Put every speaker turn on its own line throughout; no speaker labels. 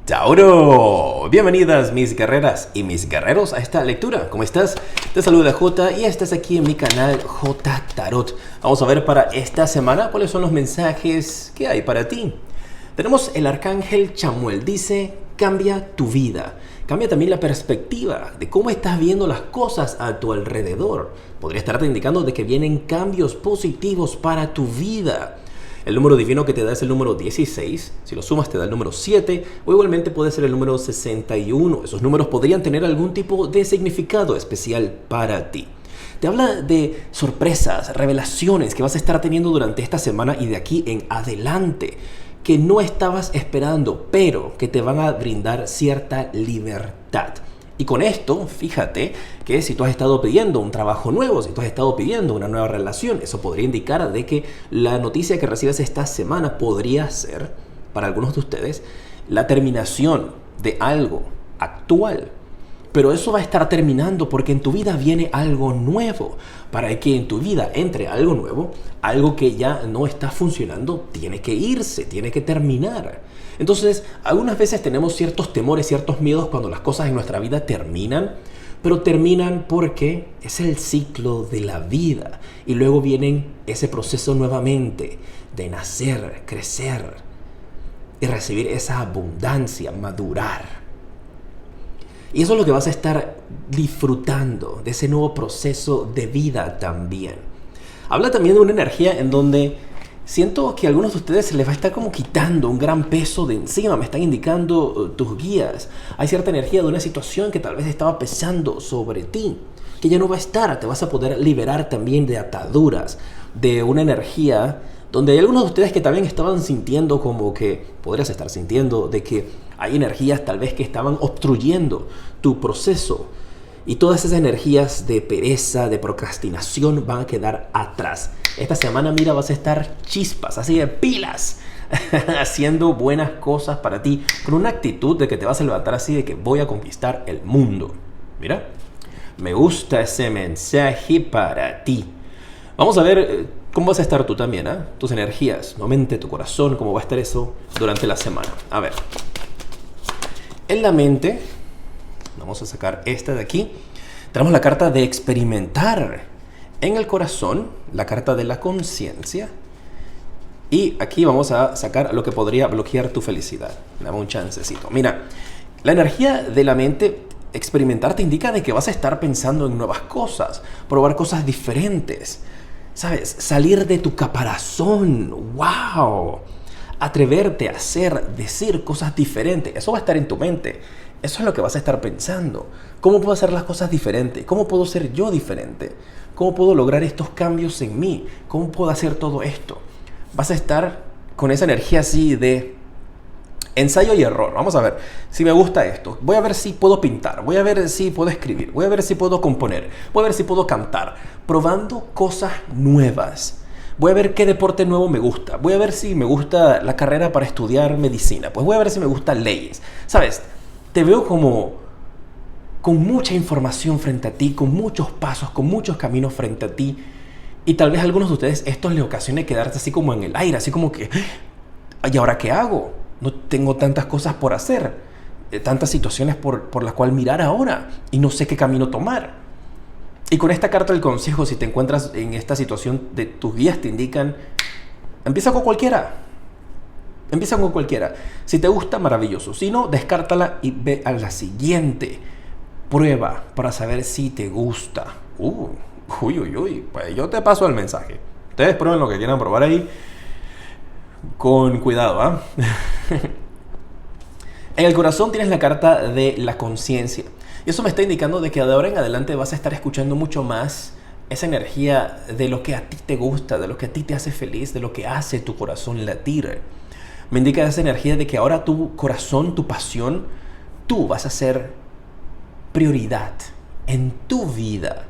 Tauro, bienvenidas mis guerreras y mis guerreros a esta lectura. ¿Cómo estás? Te saluda J y estás aquí en mi canal J Tarot. Vamos a ver para esta semana cuáles son los mensajes que hay para ti. Tenemos el arcángel Chamuel, dice: cambia tu vida. Cambia también la perspectiva de cómo estás viendo las cosas a tu alrededor. Podría estarte indicando de que vienen cambios positivos para tu vida. El número divino que te da es el número 16, si lo sumas te da el número 7, o igualmente puede ser el número 61. Esos números podrían tener algún tipo de significado especial para ti. Te habla de sorpresas, revelaciones que vas a estar teniendo durante esta semana y de aquí en adelante, que no estabas esperando, pero que te van a brindar cierta libertad. Y con esto, fíjate que si tú has estado pidiendo un trabajo nuevo, si tú has estado pidiendo una nueva relación, eso podría indicar de que la noticia que recibes esta semana podría ser, para algunos de ustedes, la terminación de algo actual. Pero eso va a estar terminando porque en tu vida viene algo nuevo. Para que en tu vida entre algo nuevo, algo que ya no está funcionando, tiene que irse, tiene que terminar. Entonces, algunas veces tenemos ciertos temores, ciertos miedos cuando las cosas en nuestra vida terminan, pero terminan porque es el ciclo de la vida. Y luego viene ese proceso nuevamente de nacer, crecer y recibir esa abundancia, madurar. Y eso es lo que vas a estar disfrutando de ese nuevo proceso de vida también. Habla también de una energía en donde siento que a algunos de ustedes se les va a estar como quitando un gran peso de encima. Me están indicando tus guías. Hay cierta energía de una situación que tal vez estaba pesando sobre ti, que ya no va a estar. Te vas a poder liberar también de ataduras, de una energía donde hay algunos de ustedes que también estaban sintiendo como que, podrías estar sintiendo, de que hay energías tal vez que estaban obstruyendo tu proceso. Y todas esas energías de pereza, de procrastinación van a quedar atrás. Esta semana, mira, vas a estar chispas, así de pilas, haciendo buenas cosas para ti, con una actitud de que te vas a levantar así de que voy a conquistar el mundo. Mira, me gusta ese mensaje para ti. Vamos a ver cómo vas a estar tú también, ¿eh? Tus energías, tu mente, tu corazón, cómo va a estar eso durante la semana. A ver, en la mente, vamos a sacar esta de aquí. Tenemos la carta de experimentar. En el corazón, la carta de la conciencia. Y aquí vamos a sacar lo que podría bloquear tu felicidad. Dame un chancecito. Mira, la energía de la mente, experimentar, te indica de que vas a estar pensando en nuevas cosas, probar cosas diferentes. ¿Sabes? Salir de tu caparazón. ¡Wow! Atreverte a hacer, decir cosas diferentes. Eso va a estar en tu mente. Eso es lo que vas a estar pensando. ¿Cómo puedo hacer las cosas diferentes? ¿Cómo puedo ser yo diferente? ¿Cómo puedo lograr estos cambios en mí? ¿Cómo puedo hacer todo esto? Vas a estar con esa energía así de ensayo y error. Vamos a ver si me gusta esto. Voy a ver si puedo pintar. Voy a ver si puedo escribir. Voy a ver si puedo componer. Voy a ver si puedo cantar. Probando cosas nuevas. Voy a ver qué deporte nuevo me gusta. Voy a ver si me gusta la carrera para estudiar medicina. Pues voy a ver si me gustan leyes. ¿Sabes? Te veo como con mucha información frente a ti, con muchos pasos, con muchos caminos frente a ti. Y tal vez a algunos de ustedes esto les ocasione quedarse así como en el aire, así como que, ¿y ahora qué hago? No tengo tantas cosas por hacer, tantas situaciones por las cuales mirar ahora y no sé qué camino tomar. Y con esta carta del consejo, si te encuentras en esta situación, de tus guías te indican, empieza con cualquiera. Empieza con cualquiera. Si te gusta, maravilloso. Si no, descártala y ve a la siguiente prueba para saber si te gusta. Pues yo te paso el mensaje. Ustedes prueben lo que quieran probar ahí. Con cuidado, ¿ah? En el corazón tienes la carta de la conciencia. Y eso me está indicando de que de ahora en adelante vas a estar escuchando mucho más esa energía de lo que a ti te gusta, de lo que a ti te hace feliz, de lo que hace tu corazón latir. Me indica esa energía de que ahora tu corazón, tu pasión, tú vas a ser prioridad en tu vida.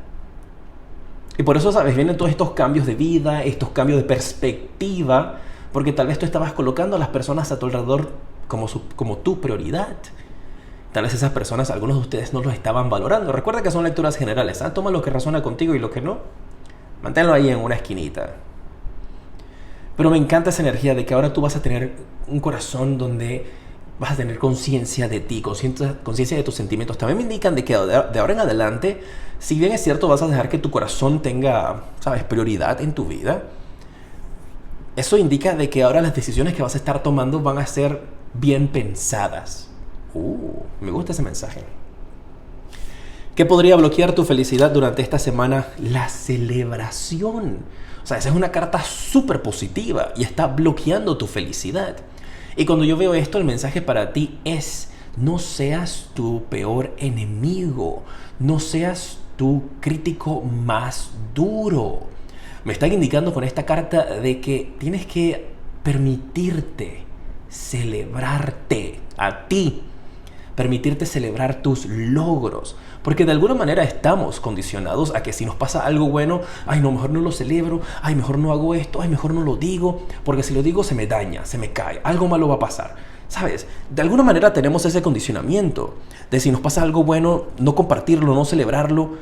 Y por eso, ¿sabes? Vienen todos estos cambios de vida, estos cambios de perspectiva, porque tal vez tú estabas colocando a las personas a tu alrededor como tu prioridad. Tal vez esas personas, algunos de ustedes no los estaban valorando. Recuerda que son lecturas generales, ¿eh? Toma lo que resuena contigo y lo que no, manténlo ahí en una esquinita. Pero me encanta esa energía de que ahora tú vas a tener un corazón donde vas a tener conciencia de ti, conciencia de tus sentimientos. También me indican de que de ahora en adelante, si bien es cierto, vas a dejar que tu corazón tenga, ¿sabes?, prioridad en tu vida. Eso indica de que ahora las decisiones que vas a estar tomando van a ser bien pensadas. Me gusta ese mensaje. ¿Qué podría bloquear tu felicidad durante esta semana? La celebración. O sea, esa es una carta súper positiva y está bloqueando tu felicidad. Y cuando yo veo esto, el mensaje para ti es: no seas tu peor enemigo, no seas tu crítico más duro. Me están indicando con esta carta de que tienes que permitirte celebrarte a ti, permitirte celebrar tus logros, porque de alguna manera estamos condicionados a que si nos pasa algo bueno, ay no, mejor no lo celebro, ay mejor no hago esto, ay mejor no lo digo, porque si lo digo se me daña, se me cae, algo malo va a pasar, ¿sabes? De alguna manera tenemos ese condicionamiento de si nos pasa algo bueno, no compartirlo, no celebrarlo,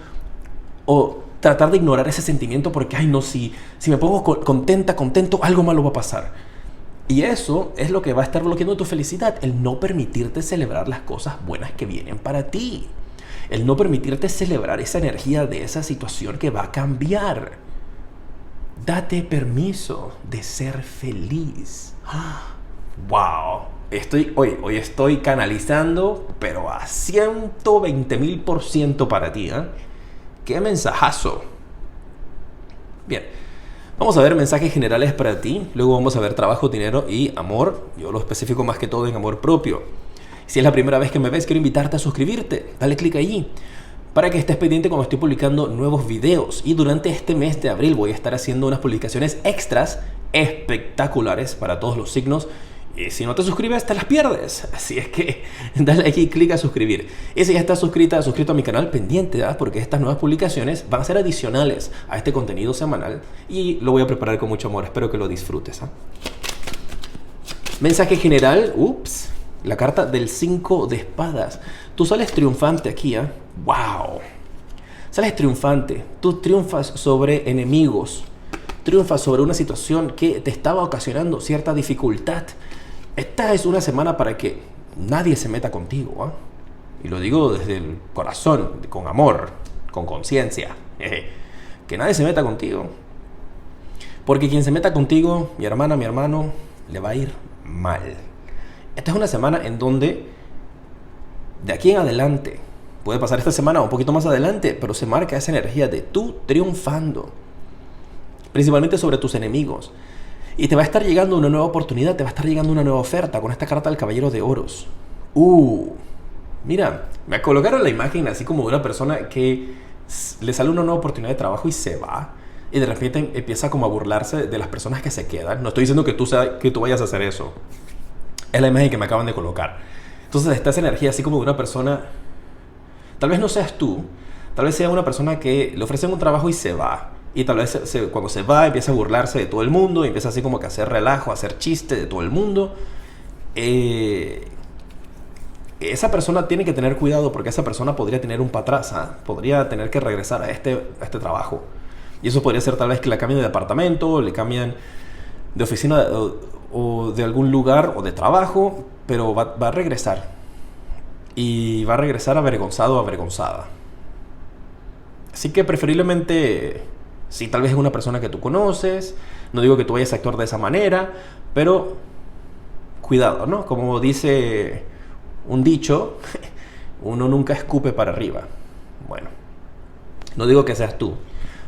o tratar de ignorar ese sentimiento porque, ay no, si me pongo contento, algo malo va a pasar. Y eso es lo que va a estar bloqueando tu felicidad, el no permitirte celebrar las cosas buenas que vienen para ti. El no permitirte celebrar esa energía de esa situación que va a cambiar. Date permiso de ser feliz. ¡Wow! Hoy estoy canalizando, pero a 120,000% para ti, ¿eh? ¡Qué mensajazo! Bien, vamos a ver mensajes generales para ti. Luego vamos a ver trabajo, dinero y amor. Yo lo especifico más que todo en amor propio. Si es la primera vez que me ves, quiero invitarte a suscribirte. Dale clic allí para que estés pendiente cuando estoy publicando nuevos videos. Y durante este mes de abril voy a estar haciendo unas publicaciones extras espectaculares para todos los signos. Y si no te suscribes, te las pierdes. Así es que dale aquí clic a suscribir. Y si ya estás suscrito a mi canal, pendiente, ¿verdad? Porque estas nuevas publicaciones van a ser adicionales a este contenido semanal. Y lo voy a preparar con mucho amor. Espero que lo disfrutes, ¿eh? Mensaje general. La carta del 5 de espadas. Tú sales triunfante aquí, ¿eh? ¡Wow! Sales triunfante. Tú triunfas sobre enemigos. Triunfas sobre una situación que te estaba ocasionando cierta dificultad. Esta es una semana para que nadie se meta contigo, ¿eh? Y lo digo desde el corazón, con amor, con conciencia. Que nadie se meta contigo. Porque quien se meta contigo, mi hermana, mi hermano, le va a ir mal. Esta es una semana en donde de aquí en adelante, puede pasar esta semana o un poquito más adelante, pero se marca esa energía de tú triunfando, principalmente sobre tus enemigos. Y te va a estar llegando una nueva oportunidad, te va a estar llegando una nueva oferta con esta carta del Caballero de Oros. Mira, me colocaron la imagen así como de una persona que le sale una nueva oportunidad de trabajo y se va. Y de repente empieza como a burlarse de las personas que se quedan. No estoy diciendo que tú vayas a hacer eso. Es la imagen que me acaban de colocar. Entonces está esa energía así como de una persona, tal vez no seas tú, tal vez sea una persona que le ofrecen un trabajo y se va. Y tal vez cuando se va empieza a burlarse de todo el mundo, empieza así como que a hacer relajo, a hacer chiste de todo el mundo. Esa persona tiene que tener cuidado porque esa persona podría tener un para atrás, ¿eh? Podría tener que regresar a este trabajo. Y eso podría ser tal vez que la cambien de departamento, le cambian de oficina o de algún lugar o de trabajo, pero va a regresar. Y va a regresar avergonzado o avergonzada. Así que preferiblemente, si tal vez es una persona que tú conoces, no digo que tú vayas a actuar de esa manera, pero cuidado, ¿no? Como dice un dicho, uno nunca escupe para arriba. Bueno, no digo que seas tú.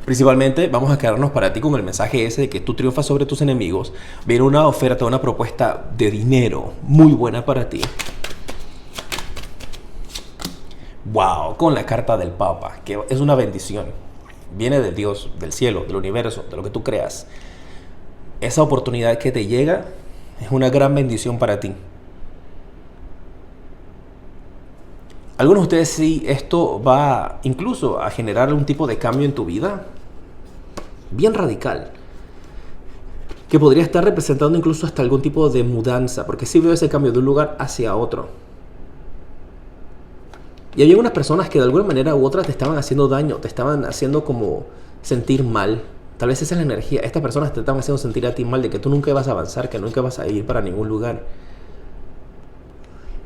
Principalmente vamos a quedarnos para ti con el mensaje ese de que tú triunfas sobre tus enemigos. Viene una oferta, una propuesta de dinero muy buena para ti. Wow, con la carta del Papa, que es una bendición. Viene de Dios, del cielo, del universo, de lo que tú creas. Esa oportunidad que te llega es una gran bendición para ti. Algunos de ustedes sí, esto va incluso a generar un tipo de cambio en tu vida bien radical, que podría estar representando incluso hasta algún tipo de mudanza, porque sí veo ese cambio de un lugar hacia otro. Y había unas personas que de alguna manera u otra te estaban haciendo daño, te estaban haciendo como sentir mal. Tal vez esa es la energía. Estas personas te estaban haciendo sentir a ti mal, de que tú nunca vas a avanzar, que nunca vas a ir para ningún lugar.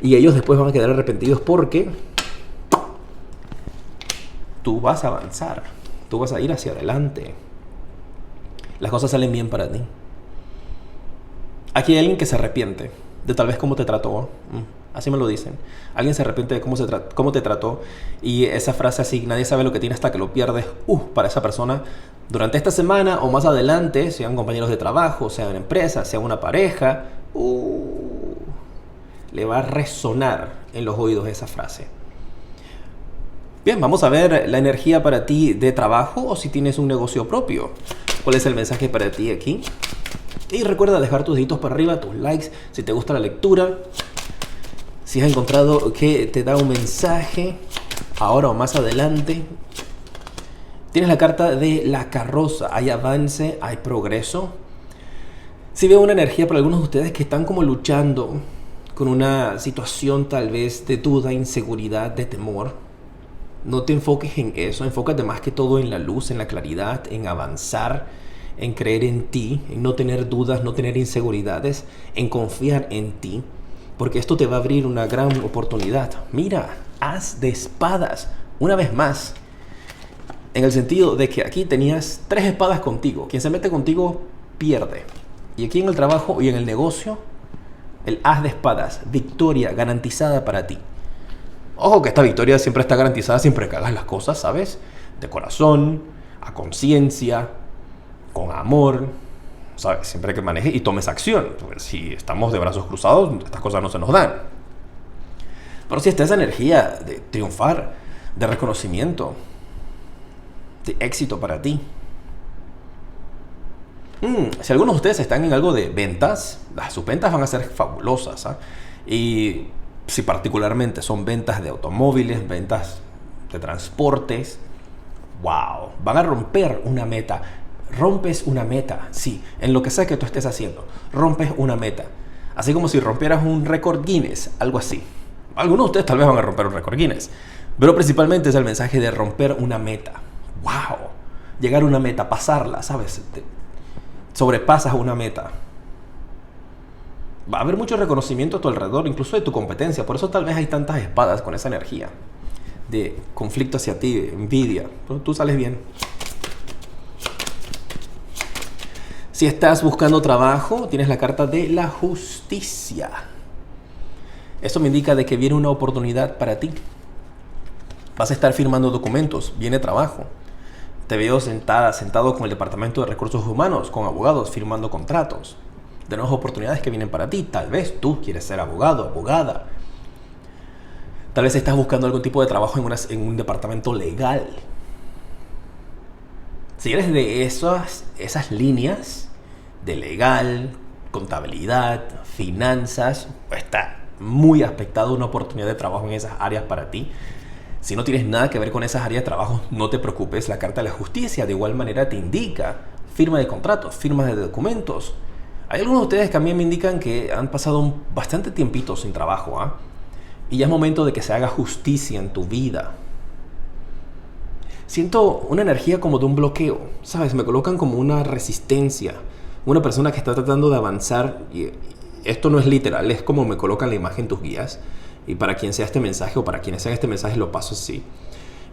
Y ellos después van a quedar arrepentidos porque tú vas a avanzar, tú vas a ir hacia adelante. Las cosas salen bien para ti. Aquí hay alguien que se arrepiente de tal vez cómo te trató. Así me lo dicen. Alguien se arrepiente de cómo te trató. Y esa frase así, nadie sabe lo que tiene hasta que lo pierdes. Para esa persona, durante esta semana o más adelante, sean compañeros de trabajo, sean empresas, sean una pareja, le va a resonar en los oídos esa frase. Bien, vamos a ver la energía para ti de trabajo o si tienes un negocio propio. ¿Cuál es el mensaje para ti aquí? Y recuerda dejar tus deditos para arriba, tus likes, si te gusta la lectura. Si has encontrado que te da un mensaje ahora o más adelante. Tienes la carta de la carroza. Hay avance, hay progreso. Si veo una energía para algunos de ustedes que están como luchando con una situación tal vez de duda, inseguridad, de temor. No te enfoques en eso, enfócate más que todo en la luz, en la claridad, en avanzar, en creer en ti, en no tener dudas, no tener inseguridades, en confiar en ti, porque esto te va a abrir una gran oportunidad. Mira, As de espadas, una vez más, en el sentido de que aquí tenías 3 espadas contigo. Quien se mete contigo pierde. Y aquí en el trabajo y en el negocio, el As de espadas, victoria garantizada para ti. Ojo que esta victoria siempre está garantizada siempre que hagas las cosas, ¿sabes? De corazón, a conciencia, con amor, ¿sabes? Siempre que manejes y tomes acción. Pues si estamos de brazos cruzados, estas cosas no se nos dan. Pero si está esa energía de triunfar, de reconocimiento, de éxito para ti. Si algunos de ustedes están en algo de ventas, sus ventas van a ser fabulosas, ¿eh? Y si particularmente son ventas de automóviles, ventas de transportes, wow, van a romper una meta. Rompes una meta, sí, en lo que sea que tú estés haciendo, rompes una meta. Así como si rompieras un récord Guinness, algo así. Algunos de ustedes tal vez van a romper un récord Guinness, pero principalmente es el mensaje de romper una meta. Wow, llegar a una meta, pasarla, ¿sabes? Sobrepasas una meta. Va a haber mucho reconocimiento a tu alrededor, incluso de tu competencia. Por eso tal vez hay tantas espadas con esa energía de conflicto hacia ti, de envidia. Pero tú sales bien. Si estás buscando trabajo, tienes la carta de la justicia. Esto me indica de que viene una oportunidad para ti. Vas a estar firmando documentos, viene trabajo. Te veo sentado con el Departamento de Recursos Humanos, con abogados, firmando contratos. De nuevas oportunidades que vienen para ti. Tal vez tú quieres ser abogado, abogada. Tal vez estás buscando algún tipo de trabajo en un departamento legal. Si eres de esas líneas de legal, contabilidad, finanzas, está muy aspectado una oportunidad de trabajo en esas áreas para ti. Si no tienes nada que ver con esas áreas de trabajo, no te preocupes. La carta de la justicia de igual manera te indica firma de contratos, firma de documentos. Hay algunos de ustedes que a mí me indican que han pasado bastante tiempito sin trabajo, ¿eh? Y ya es momento de que se haga justicia en tu vida. Siento una energía como de un bloqueo, ¿sabes? Me colocan como una resistencia. Una persona que está tratando de avanzar. Y esto no es literal, es como me colocan la imagen tus guías. Y para quien sea este mensaje o para quienes sean este mensaje lo paso así.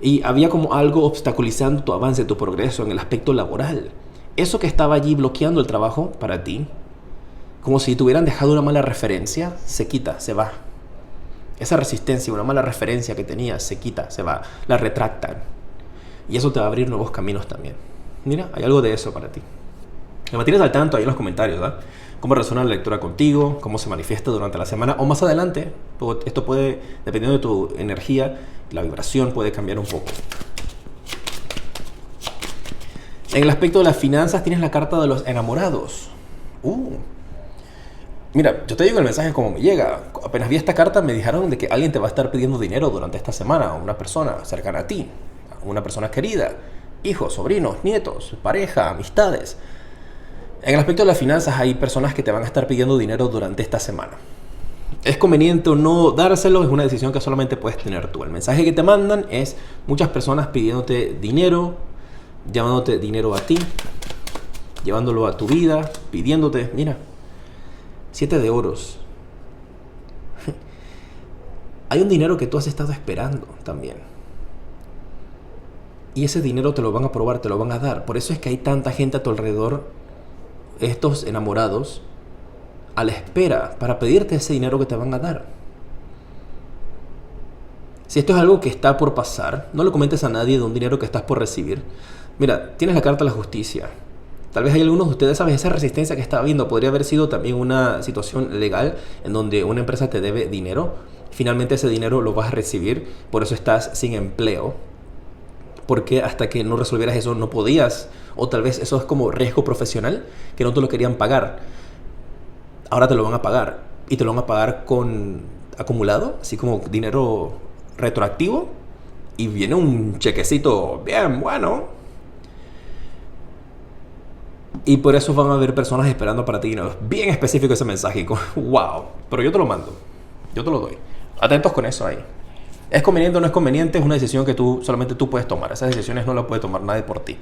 Y había como algo obstaculizando tu avance, tu progreso en el aspecto laboral. Eso que estaba allí bloqueando el trabajo para ti, como si te hubieran dejado una mala referencia, se quita, se va. Esa resistencia, una mala referencia que tenías, se quita, se va. La retractan. Y eso te va a abrir nuevos caminos también. Mira, hay algo de eso para ti. Me mantienes al tanto ahí en los comentarios, ¿verdad? Cómo resuena la lectura contigo, cómo se manifiesta durante la semana o más adelante. Esto puede, dependiendo de tu energía, la vibración puede cambiar un poco. En el aspecto de las finanzas tienes la carta de los enamorados. Mira, yo te digo el mensaje como me llega. Apenas vi esta carta me dijeron de que alguien te va a estar pidiendo dinero durante esta semana. Una persona cercana a ti, una persona querida, hijos, sobrinos, nietos, pareja, amistades. En el aspecto de las finanzas hay personas que te van a estar pidiendo dinero durante esta semana. ¿Es conveniente o no dárselo? Es una decisión que solamente puedes tener tú. El mensaje que te mandan es muchas personas pidiéndote dinero, llamándote dinero a ti, llevándolo a tu vida, pidiéndote, mira, 7 de oros. hay un dinero que tú has estado esperando también. Y ese dinero te lo van a aprobar, te lo van a dar. Por eso es que hay tanta gente a tu alrededor, estos enamorados, a la espera para pedirte ese dinero que te van a dar. Si esto es algo que está por pasar, no lo comentes a nadie de un dinero que estás por recibir. Mira, tienes la carta de la justicia. Tal vez hay algunos de ustedes, ¿sabes? Esa resistencia que estaba viendo podría haber sido también una situación legal en donde una empresa te debe dinero. Finalmente ese dinero lo vas a recibir, por eso estás sin empleo. Porque hasta que no resolvieras eso no podías, o tal vez eso es como riesgo profesional, que no te lo querían pagar. Ahora te lo van a pagar, y te lo van a pagar con acumulado, así como dinero retroactivo, y viene un chequecito bien bueno. Y por eso van a haber personas esperando para ti dinero. Bien específico ese mensaje. Wow. Pero yo te lo mando. Yo te lo doy. Atentos con eso ahí. ¿Es conveniente o no es conveniente? Es una decisión que solamente tú puedes tomar. Esas decisiones no las puede tomar nadie por ti.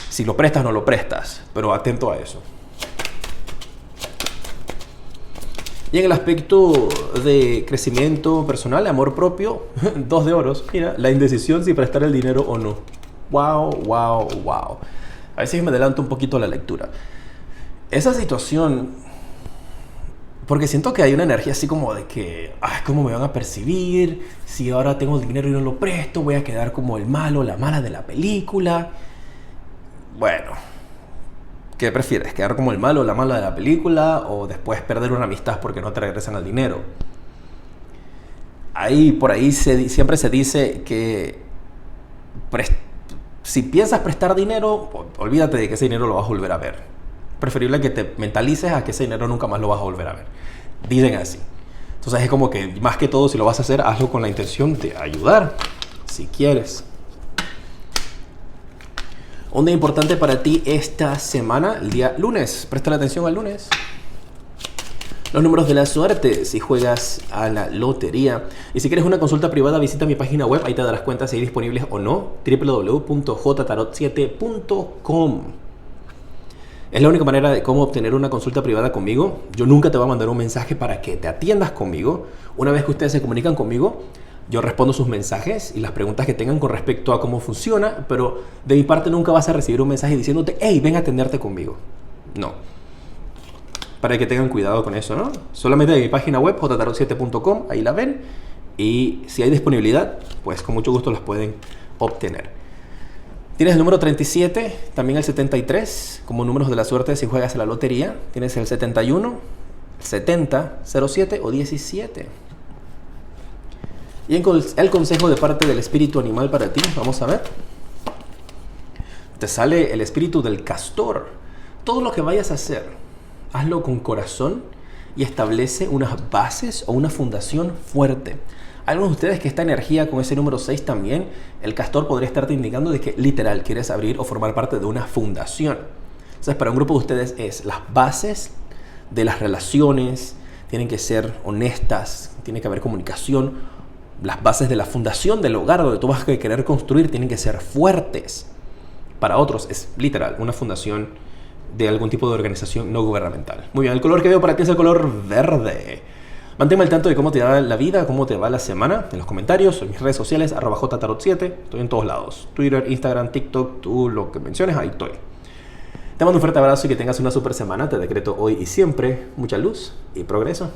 Si lo prestas, no lo prestas. Pero atento a eso. Y en el aspecto de crecimiento personal, amor propio, 2 de oros. Mira, la indecisión si prestar el dinero o no. Wow, wow, wow. A veces me adelanto un poquito a la lectura. Esa situación, porque siento que hay una energía así como de que, ¿cómo me van a percibir? Si ahora tengo dinero y no lo presto, voy a quedar como el malo, la mala de la película. Bueno, ¿qué prefieres? ¿Quedar como el malo o la mala de la película? ¿O después perder una amistad porque no te regresan el dinero? Por ahí siempre se dice que si piensas prestar dinero, olvídate de que ese dinero lo vas a volver a ver. Preferible que te mentalices a que ese dinero nunca más lo vas a volver a ver. Dicen así. Entonces es como que más que todo, si lo vas a hacer, hazlo con la intención de ayudar, si quieres. Un día importante para ti esta semana, el día lunes. Presta atención al lunes. Los números de la suerte si juegas a la lotería. Y si quieres una consulta privada, visita mi página web. Ahí te darás cuenta si hay disponibles o no. www.jtarot7.com. Es la única manera de cómo obtener una consulta privada conmigo. Yo nunca te voy a mandar un mensaje para que te atiendas conmigo. Una vez que ustedes se comunican conmigo, yo respondo sus mensajes y las preguntas que tengan con respecto a cómo funciona. Pero de mi parte nunca vas a recibir un mensaje diciéndote, hey, ven a atenderte conmigo. No. Para que tengan cuidado con eso, ¿no? Solamente de mi página web, jtarot7.com, ahí la ven. Y si hay disponibilidad, pues con mucho gusto las pueden obtener. Tienes el número 37, también el 73, como números de la suerte si juegas a la lotería. Tienes el 71, 70, 07 o 17. Y el consejo de parte del espíritu animal para ti, vamos a ver. Te sale el espíritu del castor. Todo lo que vayas a hacer, hazlo con corazón y establece unas bases o una fundación fuerte. Algunos de ustedes que esta energía con ese número 6 también, el castor podría estarte indicando de que literal quieres abrir o formar parte de una fundación. Entonces, para un grupo de ustedes es las bases de las relaciones, tienen que ser honestas, tiene que haber comunicación. Las bases de la fundación del hogar donde tú vas a querer construir tienen que ser fuertes. Para otros es literal una fundación de algún tipo de organización no gubernamental. Muy bien, el color que veo para ti es el color verde. Manténme al tanto de cómo te va la vida, cómo te va la semana, en los comentarios, en mis redes sociales, @jtarot7. Estoy en todos lados. Twitter, Instagram, TikTok, tú lo que menciones, ahí estoy. Te mando un fuerte abrazo y que tengas una super semana. Te decreto hoy y siempre mucha luz y progreso.